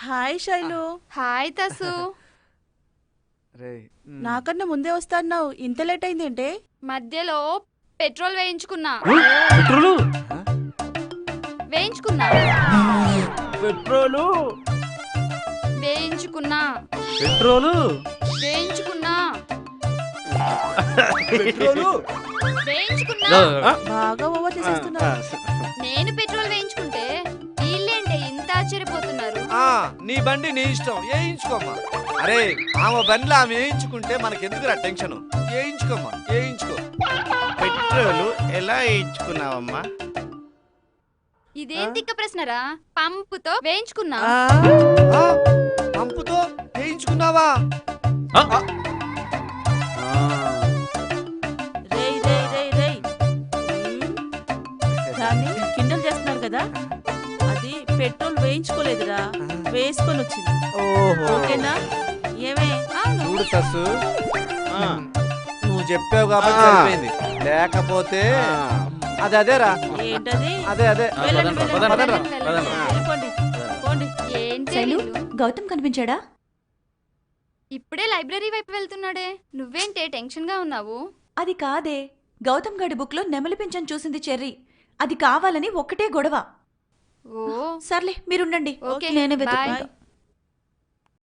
Hi Shailu. Hi తసు. నాకన్నా ముందే వస్తాన్నావు, ఇంత లేట్ అయిందేంటే? మధ్యలో పెట్రోల్ వేయించుకున్నా. పెట్రోలు వేయించుకున్నా పెట్రోలు వేయించుకున్నా పెట్రోలు వేయించుకున్నా పెట్రోలు వేయించుకున్నా. బాగా ఓవర్ చేసేస్తున్నావు. నేను పెట్రోల్ వేయించుకుంటే వీళ్ళేంటే ఇంత ఆశ్చర్యపోతున్నారు? నీ బండి నీ ఇష్టం, వేయించుకోమ్మా. అరే ఆమె బండిలో ఆమె వేయించుకుంటే మనకెందుకురా టెన్షన్? వేయించుకోమ్మా, వేయించుకో. పెట్రోలు ఎలా వేయించుకున్నావమ్మా? ఇదేం తిక్క ప్రశ్నరా? పంపుతో వేయించుకున్నా. పంపుతో వేయించుకున్నావా? రేయ్ రేయ్ రేయ్ రేయ్, దాన్ని కిండల్ చేస్తున్నారు కదా, అది పెట్రోల్ వేయించుకోలేదురా, వేసుకొని వచ్చింది. ఓకేనా? ఏమే? చూడు తస్సు, నువ్వు చెప్పావు కాబట్టి సరిపోయింది, లేకపోతే అదే అదేరా. ఏంటది? అదే అదే. వెళ్ళండి, వెళ్ళండి, పదండి, వెళ్ళండి. వెళ్ళిపోండి, పోండి. ఏంటి శైలు, వీళ్ళు? గౌతమ్ కనిపించాడా? ఇప్పుడే లైబ్రరీ వైపు వెళ్తున్నాడే. నువ్వేంటే టెన్షన్ గా ఉన్నావు? అది కాదే, గౌతమ్ గడి బుక్ లో నెమలి పింఛన్ చూసింది చెర్రీ. అది కావాలని ఒక్కటే గొడవ. ఓ సర్లే మీరుండండి, ఓకే, నేనే బాయ్. వెతుక్కుంటా.